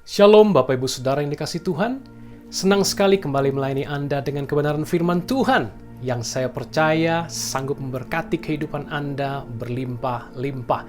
Shalom Bapak Ibu Saudara yang dikasihi Tuhan. Senang sekali kembali melayani Anda dengan kebenaran firman Tuhan yang saya percaya sanggup memberkati kehidupan Anda berlimpah-limpah.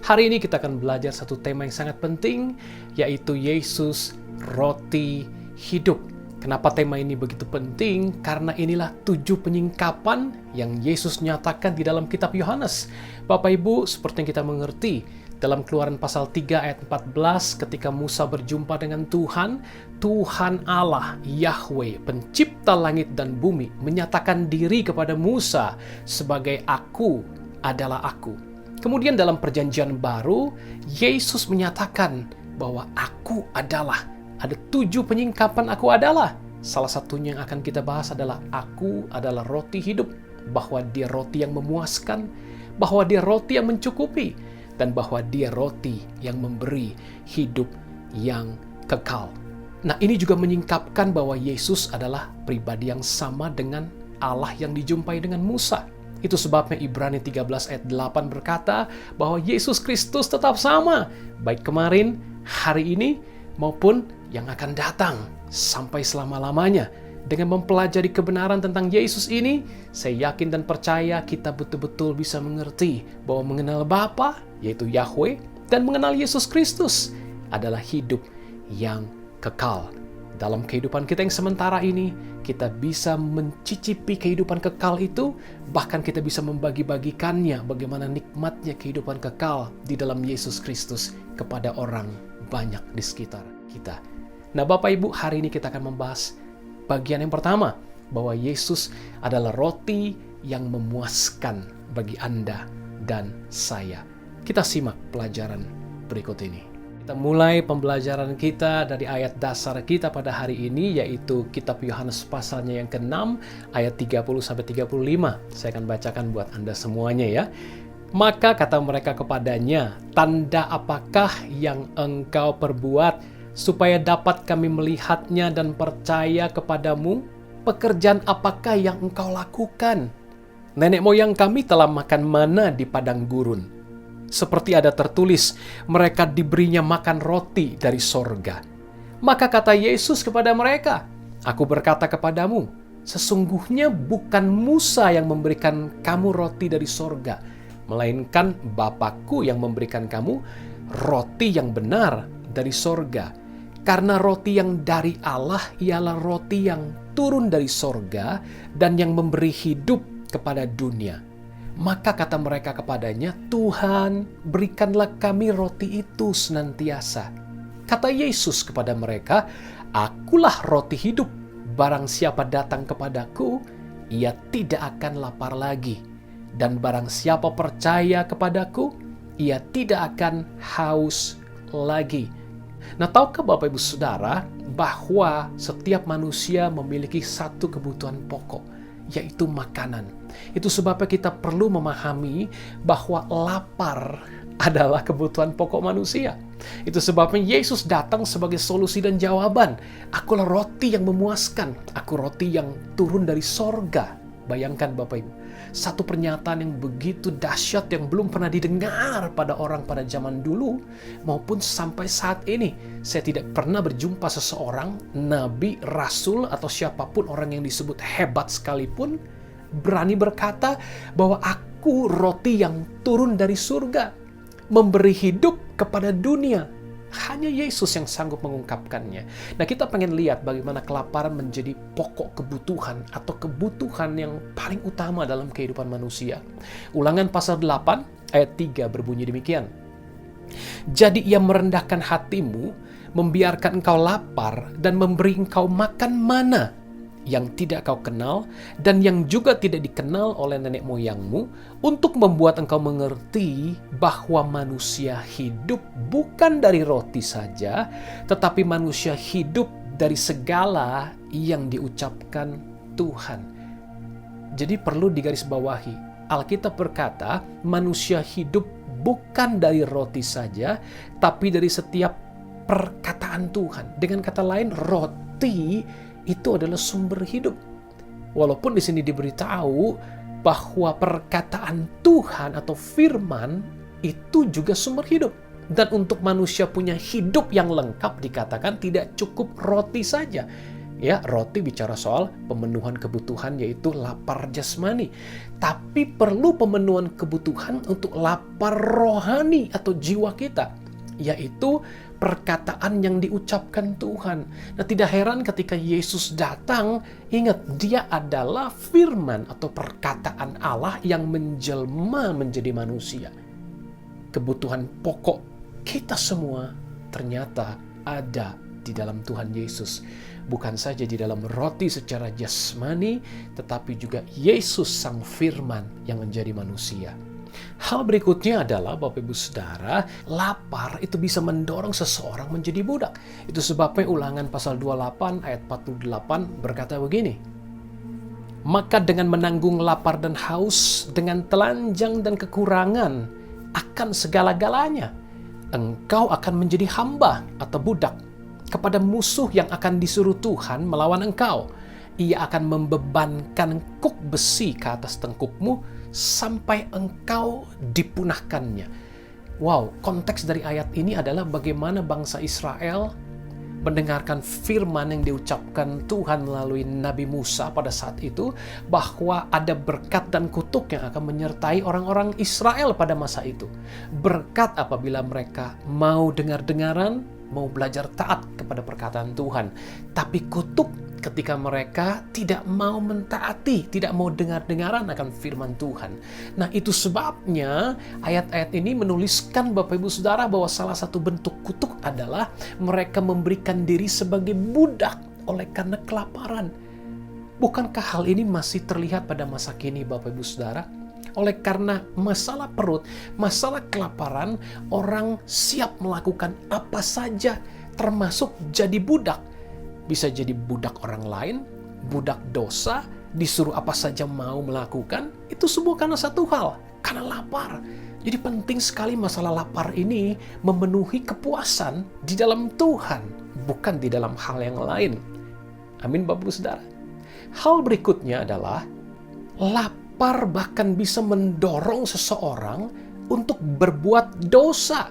Hari ini kita akan belajar satu tema yang sangat penting, yaitu Yesus, roti hidup. Kenapa tema ini begitu penting? Karena inilah 7 penyingkapan yang Yesus nyatakan di dalam kitab Yohanes. Bapak Ibu, seperti yang kita mengerti, dalam Keluaran pasal 3 ayat 14, ketika Musa berjumpa dengan Tuhan, Tuhan Allah, Yahweh, pencipta langit dan bumi, menyatakan diri kepada Musa sebagai Aku adalah Aku. Kemudian dalam perjanjian baru, Yesus menyatakan bahwa Aku adalah. Ada 7 penyingkapan Aku adalah. Salah satunya yang akan kita bahas adalah Aku adalah roti hidup. Bahwa Dia roti yang memuaskan, bahwa Dia roti yang mencukupi, dan bahwa Dia roti yang memberi hidup yang kekal. Nah, ini juga menyingkapkan bahwa Yesus adalah pribadi yang sama dengan Allah yang dijumpai dengan Musa. Itu sebabnya Ibrani 13 ayat 8 berkata bahwa Yesus Kristus tetap sama, baik kemarin, hari ini, maupun yang akan datang sampai selama-lamanya. Dengan mempelajari kebenaran tentang Yesus ini, saya yakin dan percaya kita betul-betul bisa mengerti bahwa mengenal Bapa, yaitu Yahweh, dan mengenal Yesus Kristus adalah hidup yang kekal. Dalam kehidupan kita yang sementara ini, kita bisa mencicipi kehidupan kekal itu, bahkan kita bisa membagi-bagikannya bagaimana nikmatnya kehidupan kekal di dalam Yesus Kristus kepada orang banyak di sekitar kita. Nah, Bapak Ibu, hari ini kita akan membahas bagian yang pertama, bahwa Yesus adalah roti yang memuaskan bagi Anda dan saya. Kita simak pelajaran berikut ini. Kita mulai pembelajaran kita dari ayat dasar kita pada hari ini, yaitu kitab Yohanes pasalnya yang ke-6, ayat 30-35. Saya akan bacakan buat Anda semuanya ya. Maka kata mereka kepadanya, "Tanda apakah yang engkau perbuat, supaya dapat kami melihatnya dan percaya kepadamu? Pekerjaan apakah yang engkau lakukan? Nenek moyang kami telah makan mana di padang gurun. Seperti ada tertulis, mereka diberinya makan roti dari sorga." Maka kata Yesus kepada mereka, "Aku berkata kepadamu, sesungguhnya bukan Musa yang memberikan kamu roti dari sorga, melainkan Bapa-Ku yang memberikan kamu roti yang benar dari sorga. Karena roti yang dari Allah ialah roti yang turun dari sorga dan yang memberi hidup kepada dunia." Maka kata mereka kepadanya, "Tuhan, berikanlah kami roti itu senantiasa." Kata Yesus kepada mereka, "Akulah roti hidup. Barang siapa datang kepadaku, ia tidak akan lapar lagi. Dan barang siapa percaya kepadaku, ia tidak akan haus lagi." Nah, tahukah Bapak Ibu Saudara bahwa setiap manusia memiliki satu kebutuhan pokok, yaitu makanan. Itu sebabnya kita perlu memahami bahwa lapar adalah kebutuhan pokok manusia. Itu sebabnya Yesus datang sebagai solusi dan jawaban. Akulah roti yang memuaskan. Aku roti yang turun dari sorga. Bayangkan Bapak Ibu, satu pernyataan yang begitu dahsyat yang belum pernah didengar pada orang pada zaman dulu maupun sampai saat ini. Saya tidak pernah berjumpa seseorang, nabi, rasul, atau siapapun orang yang disebut hebat sekalipun berani berkata bahwa aku roti yang turun dari surga, memberi hidup kepada dunia. Hanya Yesus yang sanggup mengungkapkannya. Nah, kita pengen lihat bagaimana kelaparan menjadi pokok kebutuhan atau kebutuhan yang paling utama dalam kehidupan manusia. Ulangan pasal 8 ayat 3 berbunyi demikian. "Jadi ia merendahkan hatimu, membiarkan engkau lapar dan memberi engkau makan mana yang tidak kau kenal dan yang juga tidak dikenal oleh nenek moyangmu, untuk membuat engkau mengerti bahwa manusia hidup bukan dari roti saja, tetapi manusia hidup dari segala yang diucapkan Tuhan." Jadi perlu digarisbawahi, Alkitab berkata manusia hidup bukan dari roti saja, tapi dari setiap perkataan Tuhan. Dengan kata lain, roti itu adalah sumber hidup. Walaupun di sini diberitahu bahwa perkataan Tuhan atau firman itu juga sumber hidup. Dan untuk manusia punya hidup yang lengkap dikatakan tidak cukup roti saja. Ya, roti bicara soal pemenuhan kebutuhan yaitu lapar jasmani. Tapi perlu pemenuhan kebutuhan untuk lapar rohani atau jiwa kita, yaitu perkataan yang diucapkan Tuhan. Nah, tidak heran ketika Yesus datang, ingat dia adalah firman atau perkataan Allah yang menjelma menjadi manusia. Kebutuhan pokok kita semua ternyata ada di dalam Tuhan Yesus. Bukan saja di dalam roti secara jasmani, tetapi juga Yesus sang firman yang menjadi manusia. Hal berikutnya adalah, Bapak Ibu Saudara, lapar itu bisa mendorong seseorang menjadi budak. Itu sebabnya Ulangan pasal 28 ayat 48 berkata begini, "Maka dengan menanggung lapar dan haus, dengan telanjang dan kekurangan akan segala-galanya, engkau akan menjadi hamba atau budak kepada musuh yang akan disuruh Tuhan melawan engkau. Ia akan membebankan kuk besi ke atas tengkukmu sampai engkau dipunahkannya." Wow, konteks dari ayat ini adalah bagaimana bangsa Israel mendengarkan firman yang diucapkan Tuhan melalui Nabi Musa pada saat itu, bahwa ada berkat dan kutuk yang akan menyertai orang-orang Israel pada masa itu. Berkat apabila mereka mau dengar-dengaran, mau belajar taat kepada perkataan Tuhan. Tapi kutuk ketika mereka tidak mau mentaati, tidak mau dengar-dengaran akan firman Tuhan. Nah, itu sebabnya ayat-ayat ini menuliskan, Bapak Ibu Saudara, bahwa salah satu bentuk kutuk adalah mereka memberikan diri sebagai budak oleh karena kelaparan. Bukankah hal ini masih terlihat pada masa kini, Bapak Ibu Saudara? Oleh karena masalah perut, masalah kelaparan, orang siap melakukan apa saja, termasuk jadi budak. Bisa jadi budak orang lain, budak dosa, disuruh apa saja mau melakukan. Itu semua karena satu hal, karena lapar. Jadi penting sekali masalah lapar ini memenuhi kepuasan di dalam Tuhan, bukan di dalam hal yang lain. Amin, Bapak Ibu Saudara. Hal berikutnya adalah lapar bahkan bisa mendorong seseorang untuk berbuat dosa.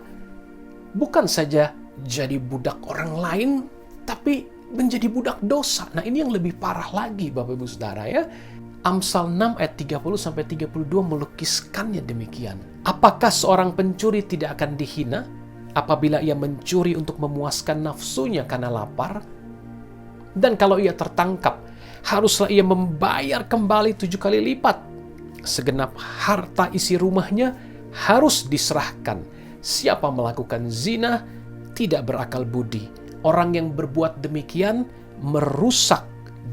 Bukan saja jadi budak orang lain, tapi menjadi budak dosa. Nah, ini yang lebih parah lagi, Bapak Ibu Saudara ya. Amsal 6 ayat 30-32 melukiskannya demikian. Apakah seorang pencuri tidak akan dihina apabila ia mencuri untuk memuaskan nafsunya karena lapar? Dan kalau ia tertangkap, haruslah ia membayar kembali 7 kali lipat. Segenap harta isi rumahnya harus diserahkan. Siapa melakukan zina tidak berakal budi. Orang yang berbuat demikian merusak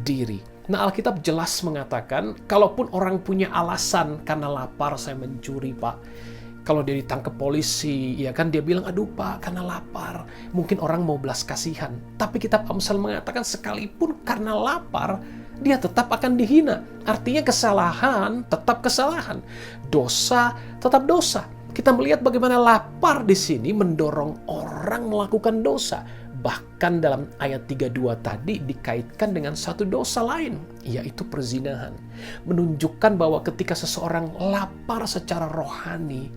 diri. Nah, Alkitab jelas mengatakan, kalaupun orang punya alasan karena lapar saya mencuri, Pak. Kalau dia ditangkap polisi, ya kan dia bilang, aduh Pak, karena lapar. Mungkin orang mau belas kasihan. Tapi kitab Amsal mengatakan sekalipun karena lapar, dia tetap akan dihina. Artinya kesalahan tetap kesalahan. Dosa tetap dosa. Kita melihat bagaimana lapar di sini mendorong orang melakukan dosa. Bahkan dalam ayat 32 tadi dikaitkan dengan satu dosa lain, yaitu perzinahan. Menunjukkan bahwa ketika seseorang lapar secara rohani,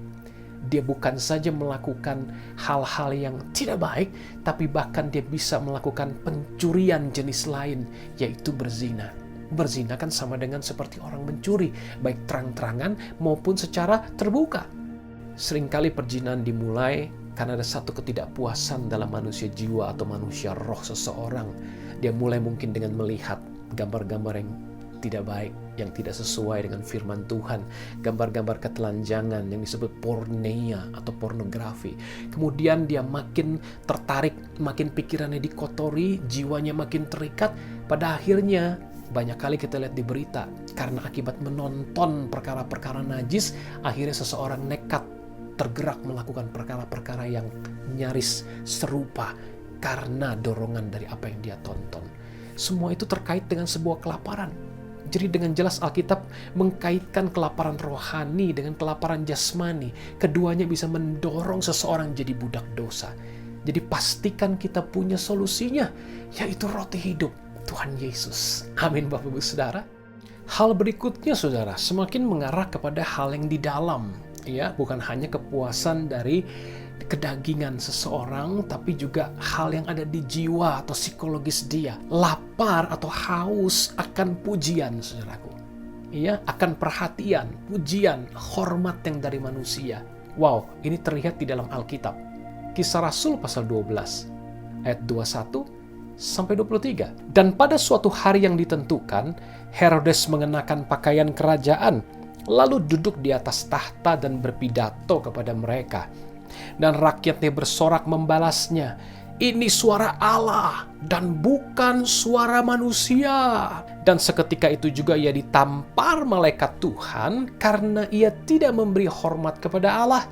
dia bukan saja melakukan hal-hal yang tidak baik, tapi bahkan dia bisa melakukan pencurian jenis lain, yaitu berzina. Berzina kan sama dengan seperti orang mencuri, baik terang-terangan maupun secara terbuka. Seringkali perzinahan dimulai karena ada satu ketidakpuasan dalam manusia jiwa atau manusia roh seseorang. Dia mulai mungkin dengan melihat gambar-gambar yang tidak baik, yang tidak sesuai dengan firman Tuhan. Gambar-gambar ketelanjangan yang disebut porneia atau pornografi. Kemudian dia makin tertarik, makin pikirannya dikotori, jiwanya makin terikat. Pada akhirnya, banyak kali kita lihat di berita, karena akibat menonton perkara-perkara najis, akhirnya seseorang nekat tergerak melakukan perkara-perkara yang nyaris serupa karena dorongan dari apa yang dia tonton. Semua itu terkait dengan sebuah kelaparan. Jadi dengan jelas Alkitab mengkaitkan kelaparan rohani dengan kelaparan jasmani. Keduanya bisa mendorong seseorang jadi budak dosa. Jadi pastikan kita punya solusinya, yaitu roti hidup, Tuhan Yesus. Amin, Bapak Ibu Saudara. Hal berikutnya, Saudara, semakin mengarah kepada hal yang di dalam. Ya, bukan hanya kepuasan dari kedagingan seseorang, tapi juga hal yang ada di jiwa atau psikologis dia. Lapar atau haus akan pujian, saudaraku. Iya, akan perhatian, pujian, hormat yang dari manusia. Wow, ini terlihat di dalam Alkitab. Kisah Rasul pasal 12, ayat 21 sampai 23. Dan pada suatu hari yang ditentukan, Herodes mengenakan pakaian kerajaan, lalu duduk di atas tahta dan berpidato kepada mereka. Dan rakyatnya bersorak membalasnya, "Ini suara Allah dan bukan suara manusia." Dan seketika itu juga ia ditampar malaikat Tuhan karena ia tidak memberi hormat kepada Allah.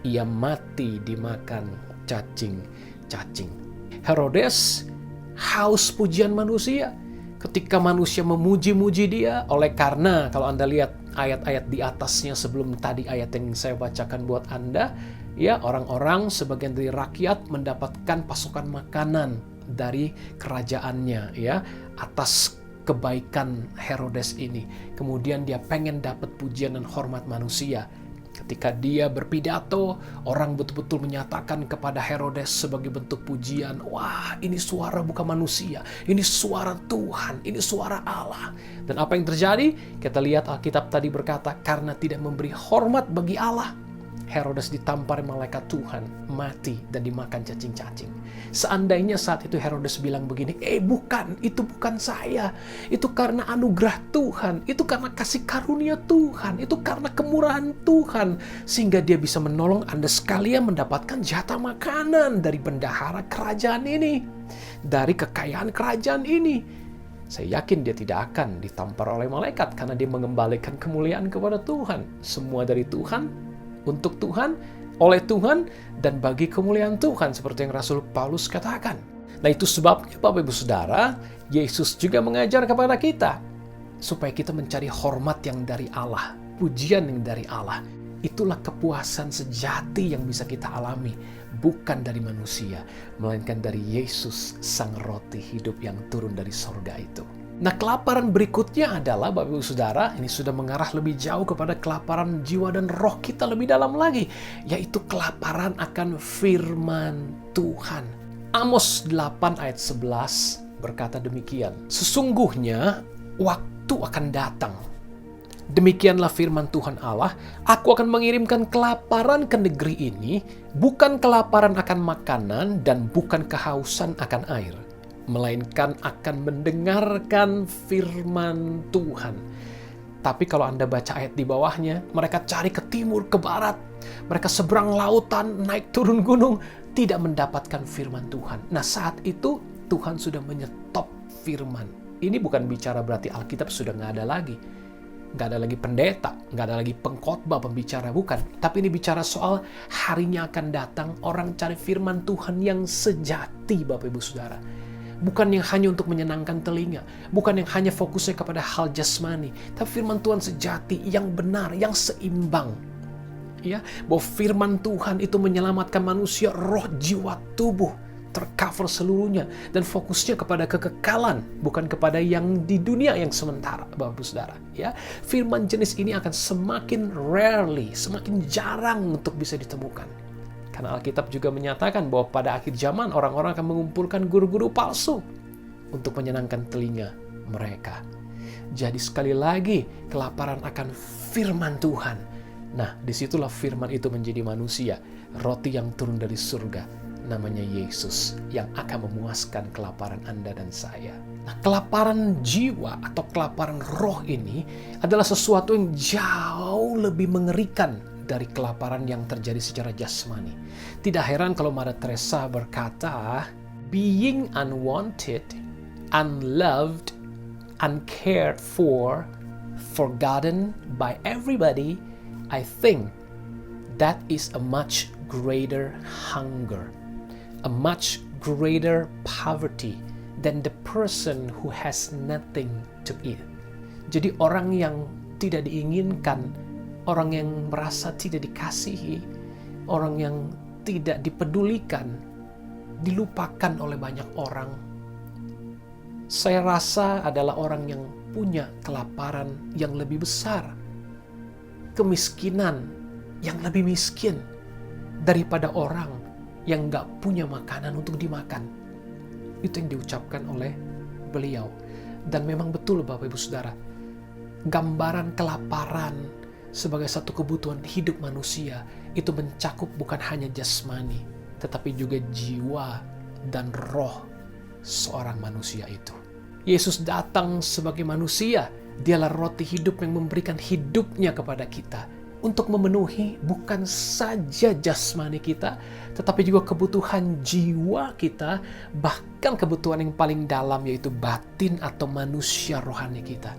Ia mati dimakan cacing-cacing. Herodes haus pujian manusia. Ketika manusia memuji-muji dia, oleh karena kalau Anda lihat ayat-ayat di atasnya sebelum tadi ayat yang saya bacakan buat Anda, ya, orang-orang sebagian dari rakyat mendapatkan pasokan makanan dari kerajaannya, ya, atas kebaikan Herodes ini. Kemudian dia pengen dapat pujian dan hormat manusia. Ketika dia berpidato, orang betul-betul menyatakan kepada Herodes sebagai bentuk pujian, "Wah, ini suara bukan manusia, ini suara Tuhan, ini suara Allah." Dan apa yang terjadi? Kita lihat Alkitab tadi berkata, karena tidak memberi hormat bagi Allah, Herodes ditampar malaikat Tuhan, mati dan dimakan cacing-cacing. Seandainya saat itu Herodes bilang begini, bukan, itu bukan saya. Itu karena anugerah Tuhan, itu karena kasih karunia Tuhan, itu karena kemurahan Tuhan. Sehingga dia bisa menolong Anda sekalian mendapatkan jatah makanan dari bendahara kerajaan ini, dari kekayaan kerajaan ini. Saya yakin dia tidak akan ditampar oleh malaikat karena dia mengembalikan kemuliaan kepada Tuhan. Semua dari Tuhan, untuk Tuhan, oleh Tuhan, dan bagi kemuliaan Tuhan, seperti yang Rasul Paulus katakan. Nah, itu sebabnya Bapak Ibu Saudara, Yesus juga mengajar kepada kita supaya kita mencari hormat yang dari Allah, pujian yang dari Allah. Itulah kepuasan sejati yang bisa kita alami, bukan dari manusia, melainkan dari Yesus, Sang Roti hidup yang turun dari sorga itu. Nah, kelaparan berikutnya adalah, Bapak Ibu Saudara, ini sudah mengarah lebih jauh kepada kelaparan jiwa dan roh kita lebih dalam lagi, yaitu kelaparan akan firman Tuhan. Amos 8 ayat 11 berkata demikian, "Sesungguhnya waktu akan datang. Demikianlah firman Tuhan Allah, aku akan mengirimkan kelaparan ke negeri ini, bukan kelaparan akan makanan dan bukan kehausan akan air, melainkan akan mendengarkan firman Tuhan." Tapi kalau Anda baca ayat di bawahnya, mereka cari ke timur, ke barat, mereka seberang lautan, naik turun gunung, tidak mendapatkan firman Tuhan. Nah, saat itu Tuhan sudah menyetop firman. Ini bukan bicara berarti Alkitab sudah nggak ada lagi. Nggak ada lagi pendeta, nggak ada lagi pengkhotbah, pembicara, bukan. Tapi ini bicara soal harinya akan datang orang cari firman Tuhan yang sejati, Bapak Ibu Saudara. Bukan yang hanya untuk menyenangkan telinga, bukan yang hanya fokusnya kepada hal jasmani, tapi firman Tuhan sejati, yang benar, yang seimbang. Ya, bahwa firman Tuhan itu menyelamatkan manusia, roh, jiwa, tubuh, tercover seluruhnya, dan fokusnya kepada kekekalan, bukan kepada yang di dunia yang sementara, Bapak Saudara. Ya, firman jenis ini akan semakin rarely, semakin jarang untuk bisa ditemukan. Karena Alkitab juga menyatakan bahwa pada akhir zaman orang-orang akan mengumpulkan guru-guru palsu untuk menyenangkan telinga mereka. Jadi sekali lagi, kelaparan akan firman Tuhan. Nah, disitulah firman itu menjadi manusia, roti yang turun dari surga, namanya Yesus, yang akan memuaskan kelaparan Anda dan saya. Nah, kelaparan jiwa atau kelaparan roh ini adalah sesuatu yang jauh lebih mengerikan dari kelaparan yang terjadi secara jasmani. Tidak heran kalau Mother Teresa berkata, "Being unwanted, unloved, uncared for, forgotten by everybody, I think that is a much greater hunger, a much greater poverty than the person who has nothing to eat." Jadi orang yang tidak diinginkan, orang yang merasa tidak dikasihi, orang yang tidak dipedulikan, dilupakan oleh banyak orang, saya rasa adalah orang yang punya kelaparan yang lebih besar, kemiskinan yang lebih miskin, daripada orang yang gak punya makanan untuk dimakan. Itu yang diucapkan oleh beliau. Dan memang betul Bapak Ibu Saudara, gambaran kelaparan sebagai satu kebutuhan hidup manusia itu mencakup bukan hanya jasmani, tetapi juga jiwa dan roh seorang manusia itu. Yesus datang sebagai manusia. Dialah roti hidup yang memberikan hidupnya kepada kita untuk memenuhi bukan saja jasmani kita, tetapi juga kebutuhan jiwa kita, bahkan kebutuhan yang paling dalam, yaitu batin atau manusia rohani kita.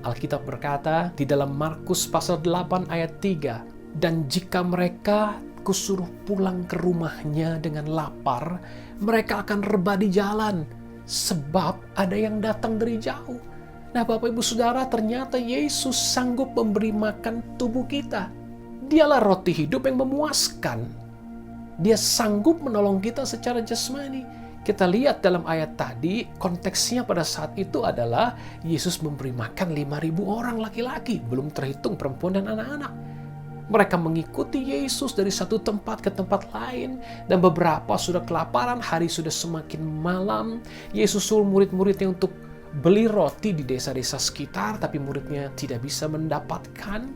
Alkitab berkata di dalam Markus pasal 8 ayat 3, "Dan jika mereka kusuruh pulang ke rumahnya dengan lapar, mereka akan rebah di jalan, sebab ada yang datang dari jauh." Nah Bapak Ibu Saudara, ternyata Yesus sanggup memberi makan tubuh kita. Dialah roti hidup yang memuaskan. Dia sanggup menolong kita secara jasmani. Kita lihat dalam ayat tadi, konteksnya pada saat itu adalah Yesus memberi makan 5.000 orang laki-laki, belum terhitung perempuan dan anak-anak. Mereka mengikuti Yesus dari satu tempat ke tempat lain, dan beberapa sudah kelaparan, hari sudah semakin malam. Yesus suruh murid-muridnya untuk beli roti di desa-desa sekitar, tapi muridnya tidak bisa mendapatkan,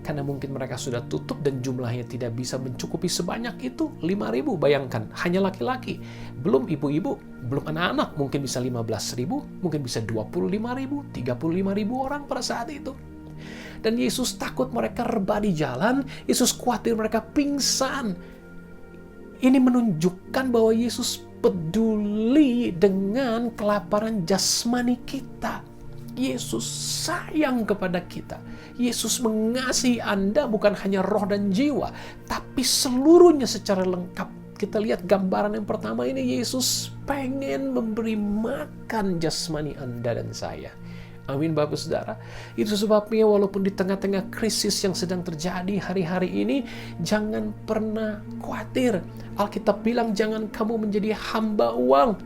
karena mungkin mereka sudah tutup dan jumlahnya tidak bisa mencukupi sebanyak itu. 5.000, bayangkan, hanya laki-laki. Belum ibu-ibu, belum anak-anak, mungkin bisa 15.000, mungkin bisa 25.000, 35.000 orang pada saat itu. Dan Yesus takut mereka rebah di jalan, Yesus khawatir mereka pingsan. Ini menunjukkan bahwa Yesus peduli dengan kelaparan jasmani kita. Yesus sayang kepada kita. Yesus mengasihi Anda bukan hanya roh dan jiwa, tapi seluruhnya secara lengkap. Kita lihat gambaran yang pertama ini, Yesus pengen memberi makan jasmani Anda dan saya. Amin Bapak Saudara. Itu sebabnya walaupun di tengah-tengah krisis yang sedang terjadi hari-hari ini, jangan pernah khawatir. Alkitab bilang jangan kamu menjadi hamba uang.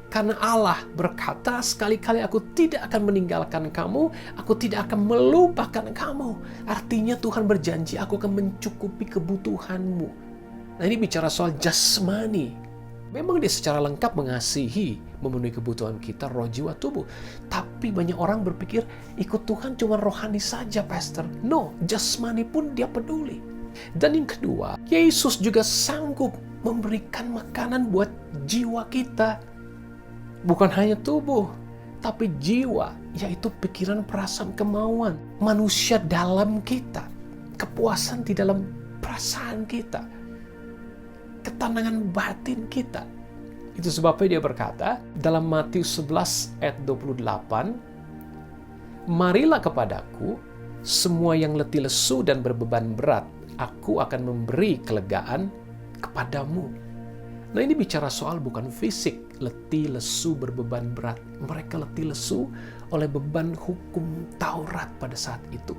Karena Allah berkata, sekali-kali aku tidak akan meninggalkan kamu, aku tidak akan melupakan kamu. Artinya Tuhan berjanji aku akan mencukupi kebutuhanmu. Nah ini bicara soal jasmani. Memang dia secara lengkap mengasihi, memenuhi kebutuhan kita, roh, jiwa, tubuh. Tapi banyak orang berpikir, ikut Tuhan cuma rohani saja, Pastor. No, jasmani pun dia peduli. Dan yang kedua, Yesus juga sanggup memberikan makanan buat jiwa kita. Bukan hanya tubuh, tapi jiwa, yaitu pikiran, perasaan, kemauan. Manusia dalam kita. Kepuasan di dalam perasaan kita. Ketenangan batin kita. Itu sebabnya dia berkata dalam Matius 11 ayat 28, "Marilah kepadaku semua yang letih lesu dan berbeban berat, aku akan memberi kelegaan kepadamu." Nah ini bicara soal bukan fisik, letih lesu berbeban berat. Mereka letih lesu oleh beban hukum Taurat pada saat itu.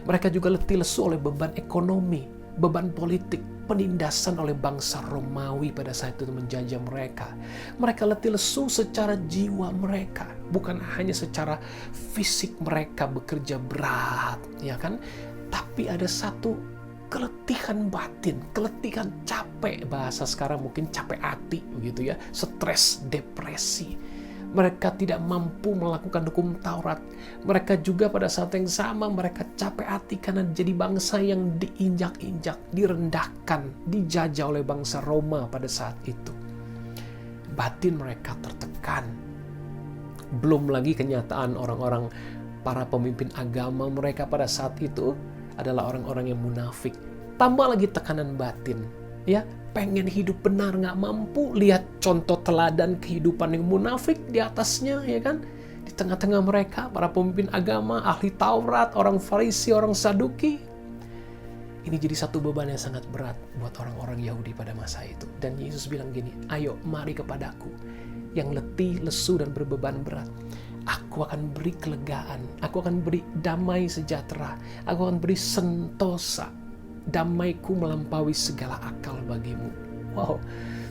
Mereka juga letih lesu oleh beban ekonomi, beban politik, penindasan oleh bangsa Romawi pada saat itu menjajah mereka. Mereka letih lesu secara jiwa mereka, bukan hanya secara fisik mereka bekerja berat, ya kan? Tapi ada satu keletihan batin, keletihan capek, bahasa sekarang mungkin capek hati begitu ya, stres, depresi. Mereka tidak mampu melakukan hukum Taurat. Mereka juga pada saat yang sama mereka capek hati karena jadi bangsa yang diinjak-injak, direndahkan, dijajah oleh bangsa Roma pada saat itu. Batin mereka tertekan. Belum lagi kenyataan orang-orang para pemimpin agama mereka pada saat itu adalah orang-orang yang munafik. Tambah lagi tekanan batin, ya. Pengen hidup benar, nggak mampu. Lihat contoh teladan kehidupan yang munafik di atasnya, ya kan? Di tengah-tengah mereka, para pemimpin agama, ahli Taurat, orang Farisi, orang Saduki. Ini jadi satu beban yang sangat berat buat orang-orang Yahudi pada masa itu. Dan Yesus bilang gini, "Ayo, mari kepadaku, yang letih, lesu, dan berbeban berat. Aku akan beri kelegaan, aku akan beri damai sejahtera, aku akan beri sentosa. Damaiku melampaui segala akal bagimu." Wow,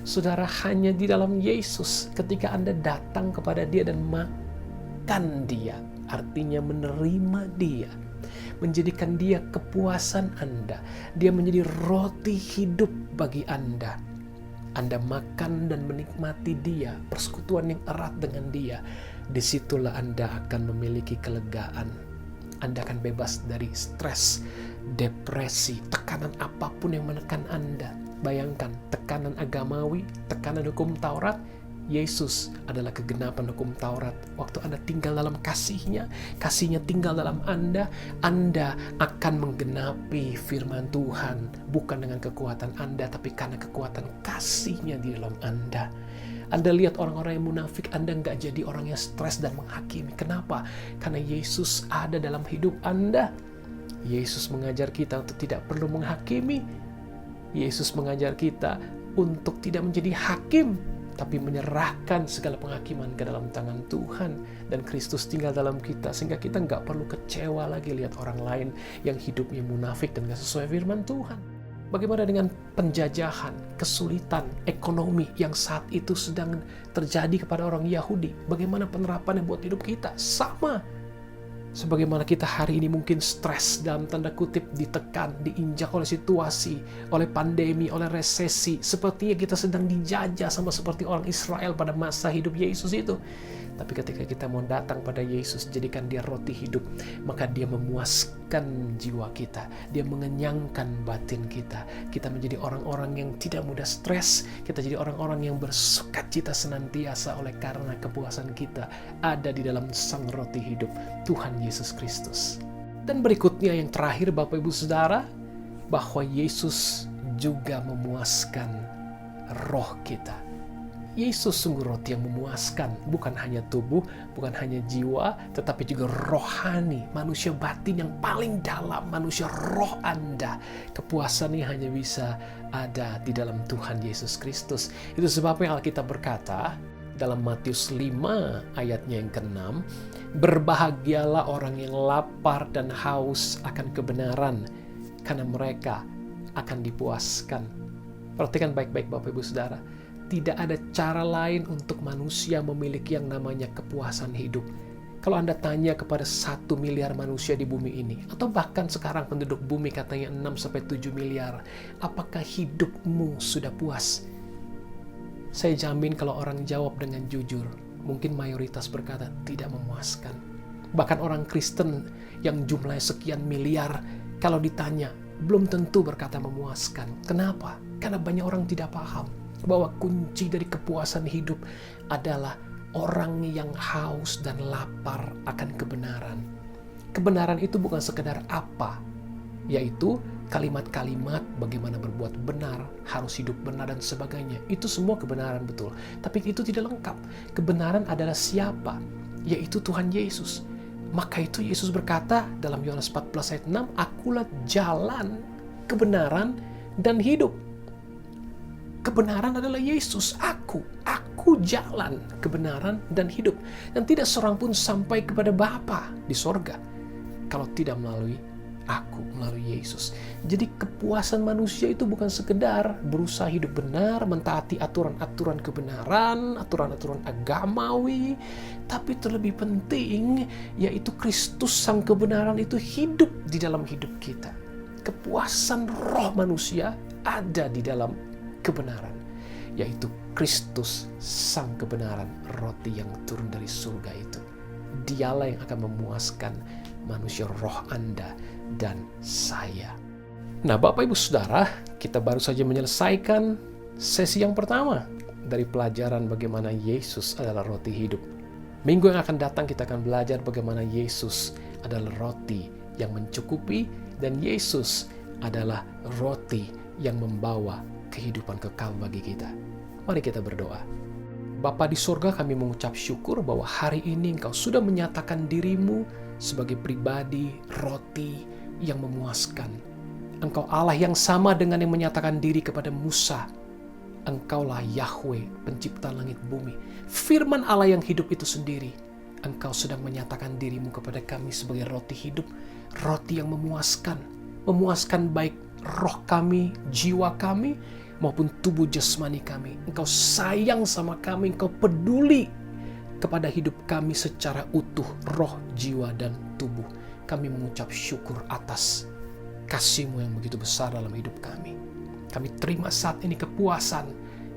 saudara, hanya di dalam Yesus ketika Anda datang kepada Dia dan makan Dia, artinya menerima Dia, menjadikan Dia kepuasan Anda. Dia menjadi roti hidup bagi Anda. Anda makan dan menikmati Dia, persekutuan yang erat dengan Dia. Disitulah Anda akan memiliki kelegaan. Anda akan bebas dari stres, depresi, tekanan apapun yang menekan Anda. Bayangkan, tekanan agamawi, tekanan hukum Taurat. Yesus adalah kegenapan hukum Taurat. Waktu Anda tinggal dalam kasih-Nya tinggal dalam Anda akan menggenapi firman Tuhan. Bukan dengan kekuatan Anda, tapi karena kekuatan kasih-Nya di dalam Anda. Anda lihat orang-orang yang munafik, Anda nggak jadi orang yang stres dan menghakimi. Kenapa? Karena Yesus ada dalam hidup Anda. Yesus mengajar kita untuk tidak perlu menghakimi. Yesus mengajar kita untuk tidak menjadi hakim, tapi menyerahkan segala penghakiman ke dalam tangan Tuhan. Dan Kristus tinggal dalam kita, sehingga kita nggak perlu kecewa lagi lihat orang lain yang hidupnya munafik dan nggak sesuai firman Tuhan. Bagaimana dengan penjajahan, kesulitan, ekonomi yang saat itu sedang terjadi kepada orang Yahudi? Bagaimana penerapannya buat hidup kita? Sama. Sebagaimana kita hari ini mungkin stres, dalam tanda kutip, ditekan, diinjak oleh situasi, oleh pandemi, oleh resesi. Sepertinya kita sedang dijajah sama seperti orang Israel pada masa hidup Yesus itu. Tapi ketika kita mau datang pada Yesus, jadikan Dia roti hidup, maka Dia memuaskan jiwa kita. Dia mengenyangkan batin kita. Kita menjadi orang-orang yang tidak mudah stres. Kita jadi orang-orang yang bersukacita senantiasa oleh karena kepuasan kita ada di dalam Sang Roti Hidup, Tuhan Yesus Kristus. Dan berikutnya yang terakhir Bapak Ibu Saudara, bahwa Yesus juga memuaskan roh kita. Yesus sungguh roti yang memuaskan, bukan hanya tubuh, bukan hanya jiwa, tetapi juga rohani, manusia batin yang paling dalam, manusia roh Anda. Kepuasannya hanya bisa ada di dalam Tuhan Yesus Kristus. Itu sebabnya Alkitab berkata dalam Matius 5 ayatnya yang ke-6, berbahagialah orang yang lapar dan haus akan kebenaran, karena mereka akan dipuaskan. Perhatikan baik-baik Bapak Ibu Saudara. Tidak ada cara lain untuk manusia memiliki yang namanya kepuasan hidup. Kalau Anda tanya kepada 1 miliar manusia di bumi ini, atau bahkan sekarang penduduk bumi katanya 6-7 miliar, apakah hidupmu sudah puas? Saya jamin kalau orang jawab dengan jujur, mungkin mayoritas berkata tidak memuaskan. Bahkan orang Kristen yang jumlahnya sekian miliar, kalau ditanya, belum tentu berkata memuaskan. Kenapa? Karena banyak orang tidak paham bahwa kunci dari kepuasan hidup adalah orang yang haus dan lapar akan kebenaran. Kebenaran itu bukan sekedar apa, yaitu kalimat-kalimat bagaimana berbuat benar, harus hidup benar dan sebagainya. Itu semua kebenaran betul, tapi itu tidak lengkap. Kebenaran adalah siapa? Yaitu Tuhan Yesus. Maka itu Yesus berkata dalam Yohanes 14 ayat 6, akulah jalan, kebenaran, dan hidup. Kebenaran adalah Yesus, aku jalan, kebenaran, dan hidup. Dan tidak seorang pun sampai kepada Bapa di sorga kalau tidak melalui aku, melalui Yesus. Jadi kepuasan manusia itu bukan sekedar berusaha hidup benar, mentaati aturan-aturan kebenaran, aturan-aturan agamawi, tapi terlebih penting yaitu Kristus Sang Kebenaran itu hidup di dalam hidup kita. Kepuasan roh manusia ada di dalam kebenaran, yaitu Kristus Sang Kebenaran, roti yang turun dari surga itu. Dialah yang akan memuaskan manusia roh Anda dan saya. Nah, Bapak Ibu Saudara, kita baru saja menyelesaikan sesi yang pertama dari pelajaran bagaimana Yesus adalah roti hidup. Minggu yang akan datang kita akan belajar bagaimana Yesus adalah roti yang mencukupi dan Yesus adalah roti yang membawa kehidupan kekal bagi kita. Mari kita berdoa. Bapa di surga, kami mengucap syukur bahwa hari ini Engkau sudah menyatakan dirimu sebagai pribadi roti yang memuaskan. Engkau Allah yang sama dengan yang menyatakan diri kepada Musa. Engkaulah Yahweh, pencipta langit bumi. Firman Allah yang hidup itu sendiri. Engkau sedang menyatakan dirimu kepada kami sebagai roti hidup, roti yang memuaskan. Memuaskan baik roh kami, jiwa kami, maupun tubuh jasmani kami. Engkau sayang sama kami, Engkau peduli kepada hidup kami secara utuh, roh, jiwa, dan tubuh. Kami mengucap syukur atas kasih-Mu yang begitu besar dalam hidup kami. Kami terima saat ini kepuasan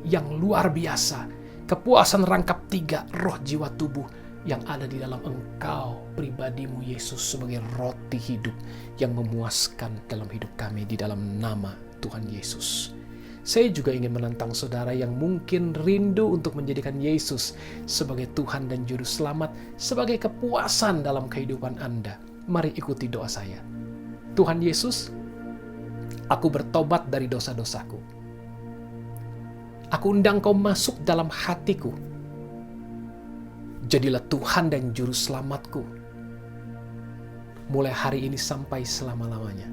yang luar biasa, kepuasan rangkap 3, roh, jiwa, tubuh, yang ada di dalam Engkau, pribadi-Mu Yesus, sebagai roti hidup yang memuaskan dalam hidup kami, di dalam nama Tuhan Yesus. Saya juga ingin menantang saudara yang mungkin rindu untuk menjadikan Yesus sebagai Tuhan dan Juru Selamat, sebagai kepuasan dalam kehidupan Anda. Mari ikuti doa saya. Tuhan Yesus, aku bertobat dari dosa-dosaku. Aku undang Kau masuk dalam hatiku. Jadilah Tuhan dan Juru Selamatku, mulai hari ini sampai selama-lamanya.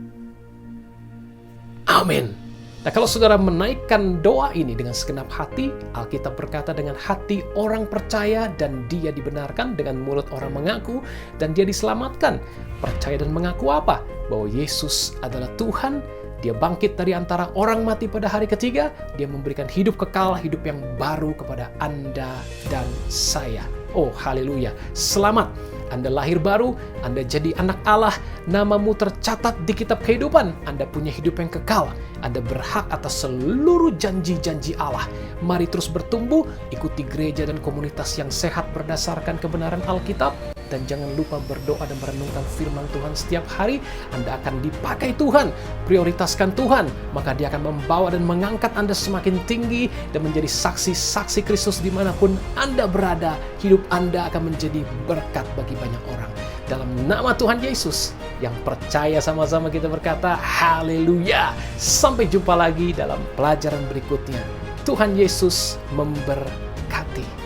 Amin. Nah, kalau saudara menaikkan doa ini dengan segenap hati, Alkitab berkata dengan hati orang percaya dan dia dibenarkan, dengan mulut orang mengaku dan dia diselamatkan. Percaya dan mengaku apa? Bahwa Yesus adalah Tuhan, dia bangkit dari antara orang mati pada hari ketiga, dia memberikan hidup kekal, hidup yang baru kepada Anda dan saya. Oh, haleluya. Selamat. Anda lahir baru, Anda jadi anak Allah, namamu tercatat di kitab kehidupan, Anda punya hidup yang kekal, Anda berhak atas seluruh janji-janji Allah. Mari terus bertumbuh, ikuti gereja dan komunitas yang sehat berdasarkan kebenaran Alkitab, dan jangan lupa berdoa dan merenungkan firman Tuhan setiap hari. Anda akan dipakai Tuhan, prioritaskan Tuhan, maka Dia akan membawa dan mengangkat Anda semakin tinggi dan menjadi saksi-saksi Kristus dimanapun Anda berada. Hidup Anda akan menjadi berkat bagi banyak orang. Dalam nama Tuhan Yesus, yang percaya sama-sama kita berkata, haleluya. Sampai jumpa lagi dalam pelajaran berikutnya. Tuhan Yesus memberkati.